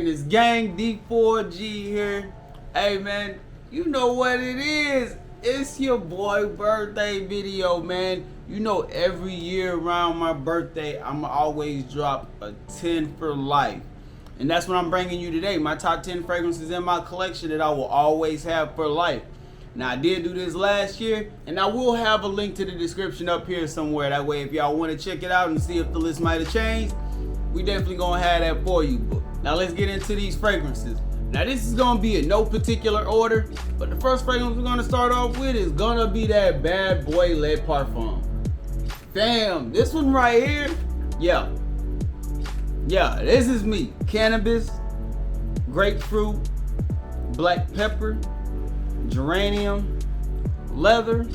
Business Gang, D4G here. Hey man, you know what it is. It's your boy birthday video, man. You know every year around my birthday, I'ma always drop a 10 for life. And that's what I'm bringing you today. My top 10 fragrances in my collection that I will always have for life. Now I did do this last year, and I will have a link to the description up here somewhere. That way if y'all want to check it out and see if the list might have changed, we definitely gonna have that for you. But now let's get into these fragrances. Now this is gonna be in no particular order, but the first fragrance we're gonna start off with is gonna be that bad boy Le Parfum. Damn, this one right here, yeah, this is me. Cannabis, grapefruit, black pepper, geranium, leather,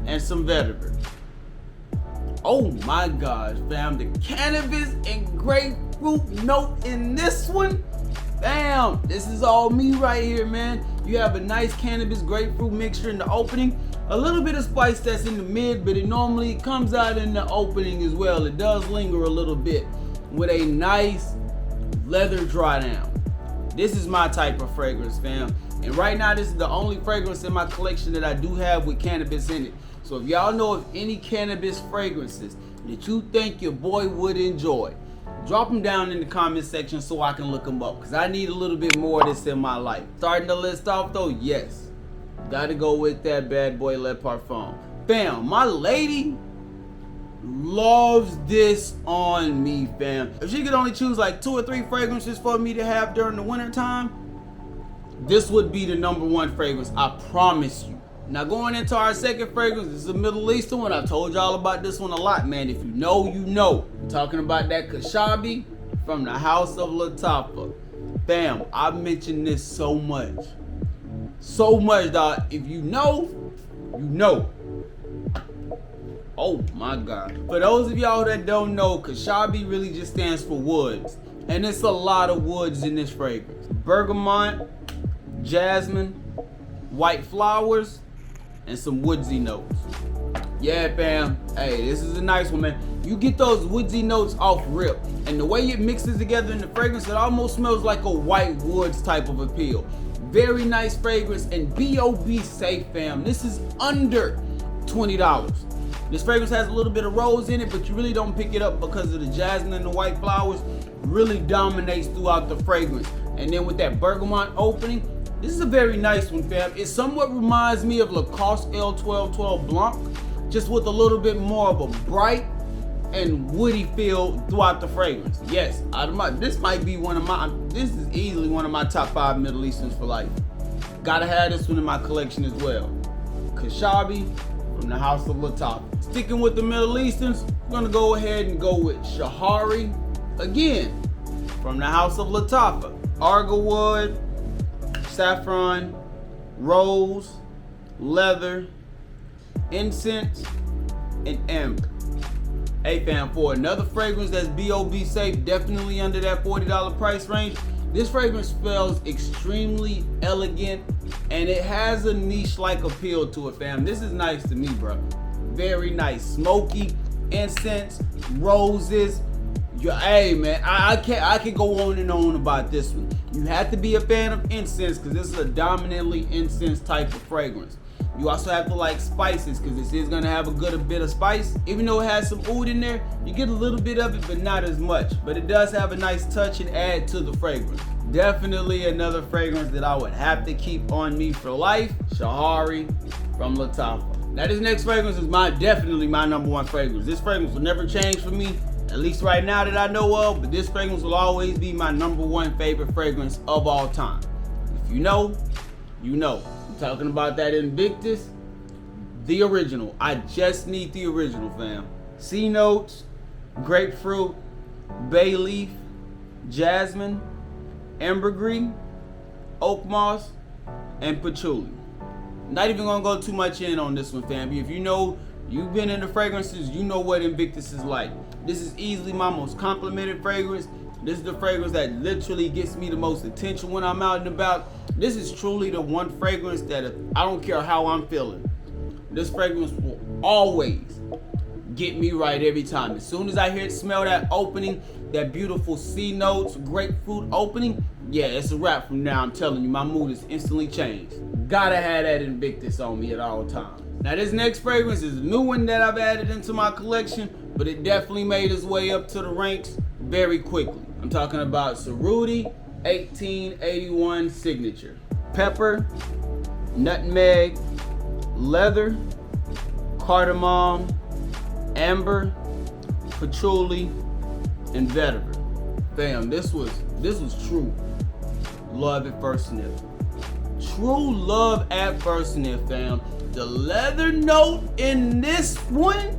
and some vetiver. Oh my gosh, fam, the cannabis and grapefruit note in this one, bam, this is all me right here, man. You have a nice cannabis grapefruit mixture in the opening, a little bit of spice that's in the mid, but it normally comes out in the opening as well. It does linger a little bit with a nice leather dry down. This is my type of fragrance, fam. And right now, this is the only fragrance in my collection that I do have with cannabis in it. So if y'all know of any cannabis fragrances that you think your boy would enjoy, drop them down in the comment section so I can look them up, because I need a little bit more of this in my life. Starting the list off though, yes, gotta go with that bad boy Le Parfum. Fam, my lady loves this on me, fam. If she could only choose like 2 or 3 fragrances for me to have during the winter time, this would be the #1 fragrance, I promise you. Now going into our second fragrance, this is a Middle Eastern one. I've told y'all about this one a lot, man. If you know, you know. I'm talking about that Shahari from the House of Latafa. Bam, I've mentioned this so much. So much, dog. If you know, you know. Oh my God. For those of y'all that don't know, Shahari really just stands for woods. And it's a lot of woods in this fragrance. Bergamot, jasmine, white flowers, and some woodsy notes. Yeah, fam. Hey, this is a nice one, man. You get those woodsy notes off rip, and the way it mixes together in the fragrance, it almost smells like a white woods type of appeal. Very nice fragrance, and B.O.B. safe, fam. This is under $20. This fragrance has a little bit of rose in it, but you really don't pick it up because of the jasmine and the white flowers really dominates throughout the fragrance. And then with that bergamot opening, this is a very nice one, fam. It somewhat reminds me of Lacoste L1212 Blanc, just with a little bit more of a bright and woody feel throughout the fragrance. Yes, this might be this is easily one of my top 5 Middle Easterns for life. Gotta have this one in my collection as well. Shahari from the House of Latafa. Sticking with the Middle Easterns, I'm gonna go ahead and go with Shahari, again, from the House of Latafa. Argylwood, saffron, rose, leather, incense, and amber. Hey fam, for another fragrance that's B.O.B. safe, definitely under that $40 price range, this fragrance smells extremely elegant and it has a niche-like appeal to it, fam. This is nice to me, bro. Very nice. Smoky, incense, roses. Hey man, I can go on and on about this one. You have to be a fan of incense because this is a dominantly incense type of fragrance. You also have to like spices because this is gonna have a bit of spice. Even though it has some oud in there, you get a little bit of it, but not as much. But it does have a nice touch and add to the fragrance. Definitely another fragrance that I would have to keep on me for life. Shahari from Latafa. Now this next fragrance is definitely my #1 fragrance. This fragrance will never change for me, at least right now that I know of, but this fragrance will always be my #1 favorite fragrance of all time. If you know, you know. I'm talking about that Invictus, the original. I just need the original, fam. C notes, grapefruit, bay leaf, jasmine, ambergris, oak moss, and patchouli. Not even gonna go too much in on this one, fam. If you know, you've been into fragrances, you know what Invictus is like. This is easily my most complimented fragrance. This is the fragrance that literally gets me the most attention when I'm out and about. This is truly the one fragrance that I don't care how I'm feeling, this fragrance will always get me right every time. As soon as I smell that opening, that beautiful C notes, grapefruit opening, yeah, it's a wrap from now. I'm telling you, my mood is instantly changed. Gotta have that Invictus on me at all times. Now this next fragrance is a new one that I've added into my collection, but it definitely made its way up to the ranks very quickly. I'm talking about Siruti 1881 Signature. Pepper, nutmeg, leather, cardamom, amber, patchouli, and vetiver. Fam, this was true love at first sniff. True love at first sniff, fam. The leather note in this one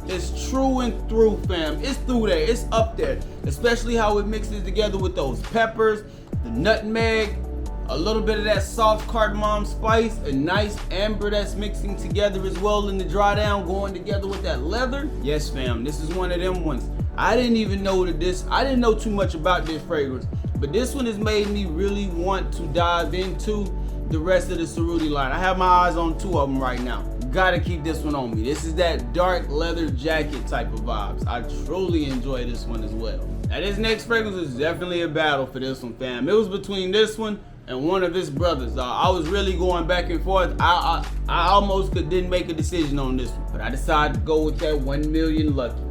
is true and through, fam. It's through there. It's up there. Especially how it mixes together with those peppers, the nutmeg, a little bit of that soft cardamom spice, a nice amber that's mixing together as well in the dry down, going together with that leather. Yes, fam, this is one of them ones. I didn't even know I didn't know too much about this fragrance, but this one has made me really want to dive into the rest of the Siruti line. I have my eyes on two of them right now. Gotta keep this one on me. This is that dark leather jacket type of vibes. I truly enjoy this one as well. Now this next fragrance is definitely a battle for this one, fam. It was between this one and one of his brothers. I was really going back and forth. I almost didn't make a decision on this one, but I decided to go with that 1 million Lucky.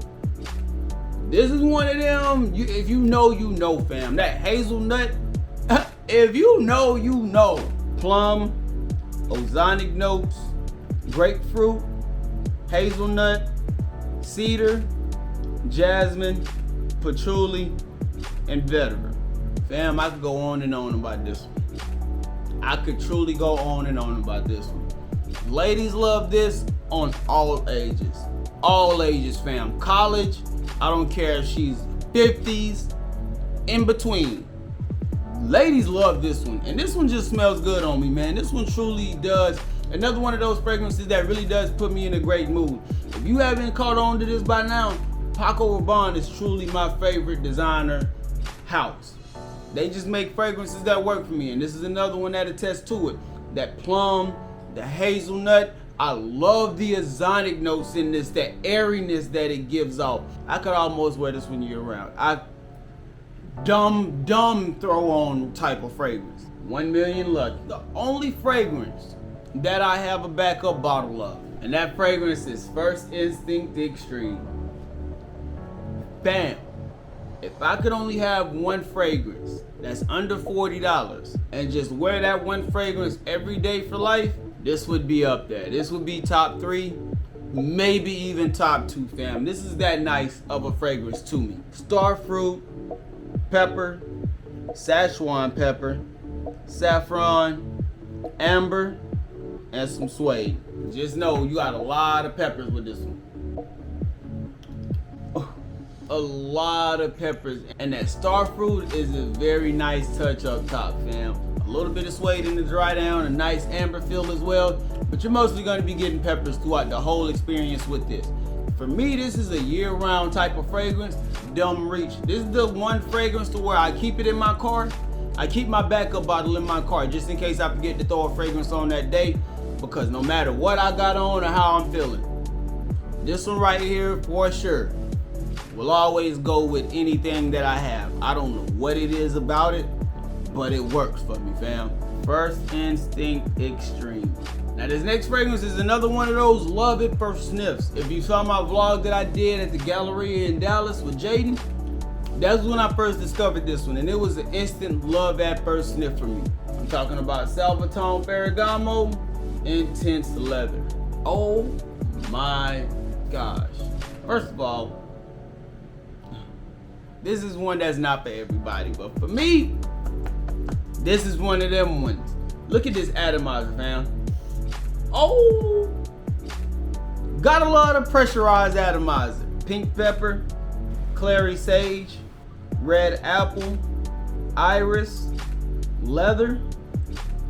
This is one of them, if you know, you know, fam. That hazelnut, if you know, you know. Plum, ozonic notes, grapefruit, hazelnut, cedar, jasmine, patchouli, and vetiver. Fam, I could go on and on about this one. I could truly go on and on about this one. Ladies love this on all ages. All ages, fam. College, I don't care if she's 50s, in between. Ladies love this one, and this one just smells good on me, man. This one truly does. Another one of those fragrances that really does put me in a great mood. If you haven't caught on to this by now, Paco Rabanne is truly my favorite designer house. They just make fragrances that work for me, and this is another one that attests to it. That plum, the hazelnut. I love the ozonic notes in this, that airiness that it gives off. I could almost wear this one year round. Dumb throw on type of fragrance. 1 million Lucky. The only fragrance that I have a backup bottle of, and that fragrance is First Instinct Extreme. Bam. If I could only have one fragrance that's under $40 and just wear that one fragrance every day for life, this would be up there. This would be top 3, maybe even top 2, fam. This is that nice of a fragrance to me. Starfruit, pepper, Szechuan pepper, saffron, amber, and some suede. Just know you got a lot of peppers with this one. A lot of peppers, and that starfruit is a very nice touch up top, fam. A little bit of suede in the dry down, a nice amber feel as well, but you're mostly going to be getting peppers throughout the whole experience with this. For me, this is a year-round type of fragrance. Dumb reach. This is the one fragrance to where I keep it in my car. I keep my backup bottle in my car just in case I forget to throw a fragrance on that day, because no matter what I got on or how I'm feeling, this one right here for sure will always go with anything that I have. I don't know what it is about it, but it works for me, fam. First Instinct Extreme. Now this next fragrance is another one of those love it first sniffs. If you saw my vlog that I did at the Galleria in Dallas with Jaden, that's when I first discovered this one, and it was an instant love at first sniff for me. I'm talking about Salvatore Ferragamo Intense Leather. Oh my gosh. First of all, this is one that's not for everybody, but for me, this is one of them ones. Look at this atomizer, fam. Oh, got a lot of pressurized atomizer. Pink pepper, clary sage, red apple, iris, leather,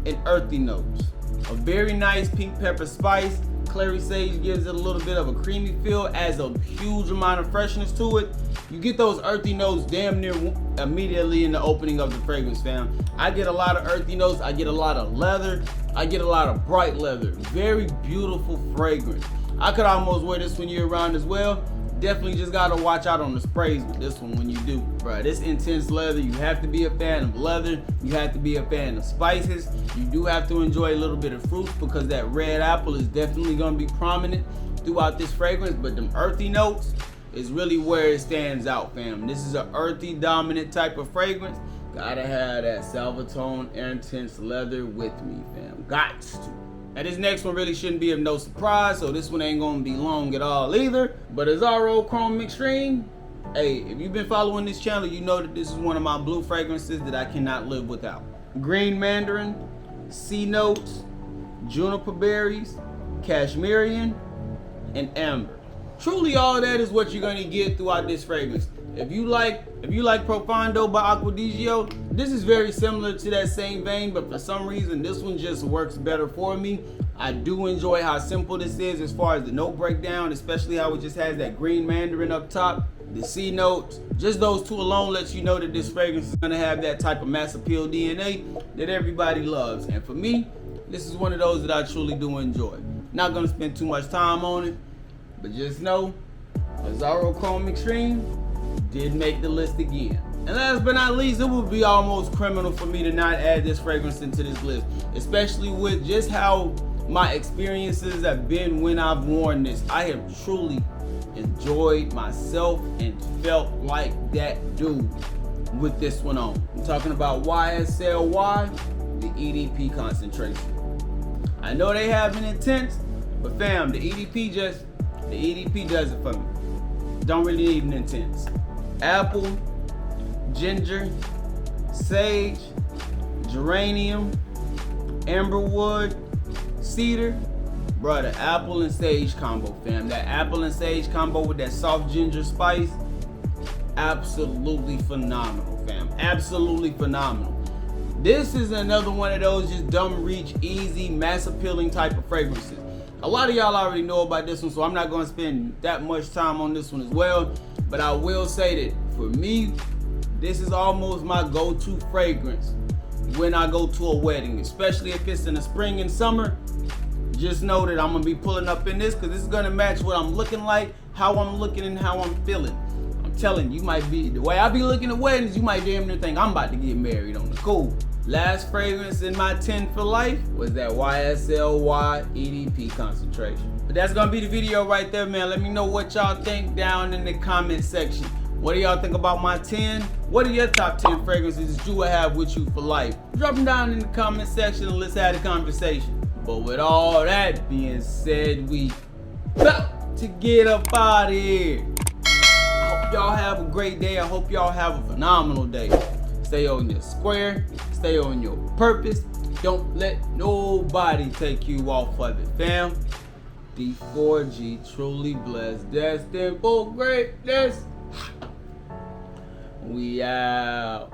and earthy notes. A very nice pink pepper spice. Clary sage gives it a little bit of a creamy feel, adds a huge amount of freshness to it. You get those earthy notes damn near immediately in the opening of the fragrance, fam. I get a lot of earthy notes, I get a lot of leather, I get a lot of bright leather. Very beautiful fragrance. I could almost wear this one year round as well. Definitely just gotta watch out on the sprays with this one when you do. Bruh, this intense leather, you have to be a fan of leather. You have to be a fan of spices. You do have to enjoy a little bit of fruits because that red apple is definitely gonna be prominent throughout this fragrance. But them earthy notes is really where it stands out, fam. This is an earthy dominant type of fragrance. Gotta have that Salvatore intense leather with me, fam. Gots to. Now this next one really shouldn't be of no surprise, so this one ain't gonna be long at all either. But Azzaro Chrome Extreme, hey, if you've been following this channel, you know that this is one of my blue fragrances that I cannot live without. Green mandarin, sea notes, juniper berries, cashmerian, and amber. Truly all that is what you're gonna get throughout this fragrance. If you like Profondo by Acquadigio, this is very similar to that same vein, but for some reason this one just works better for me. I do enjoy how simple this is as far as the note breakdown, especially how it just has that green mandarin up top, the C notes. Just those two alone lets you know that this fragrance is gonna have that type of mass appeal DNA that everybody loves. And for me, this is one of those that I truly do enjoy. Not gonna spend too much time on it, but just know Azzaro Chrome Extreme did make the list again. And last but not least, it would be almost criminal for me to not add this fragrance into this list, especially with just how my experiences have been when I've worn this. I have truly enjoyed myself and felt like that dude with this one on. I'm talking about YSLY, the EDP concentration. I know they have an intense, but fam, the EDP does it for me. Don't really need an intense. Apple, ginger, sage, geranium, amberwood, cedar. Bruh, the apple and sage combo, fam. That apple and sage combo with that soft ginger spice, absolutely phenomenal, fam. Absolutely phenomenal. This is another one of those just dumb reach, easy, mass appealing type of fragrances. A lot of y'all already know about this one, so I'm not going to spend that much time on this one as well. But I will say that for me, this is almost my go-to fragrance when I go to a wedding, especially if it's in the spring and summer. Just know that I'm going to be pulling up in this because this is going to match what I'm looking like, how I'm looking, and how I'm feeling. I'm telling you, might be the way I be looking at weddings, you might damn near think I'm about to get married on the cool. Last fragrance in my 10 for life was that YSLY EDP concentration. But that's gonna be the video right there, man. Let me know what y'all think down in the comment section. What do y'all think about my 10? What are your top 10 fragrances that you would have with you for life? Drop them down in the comment section and let's have a conversation. But with all that being said, we about to get up out of here. I hope y'all have a great day. I hope y'all have a phenomenal day. Stay on your square, stay on your purpose. Don't let nobody take you off of it, fam. D4G, truly blessed, destined for greatness. We out.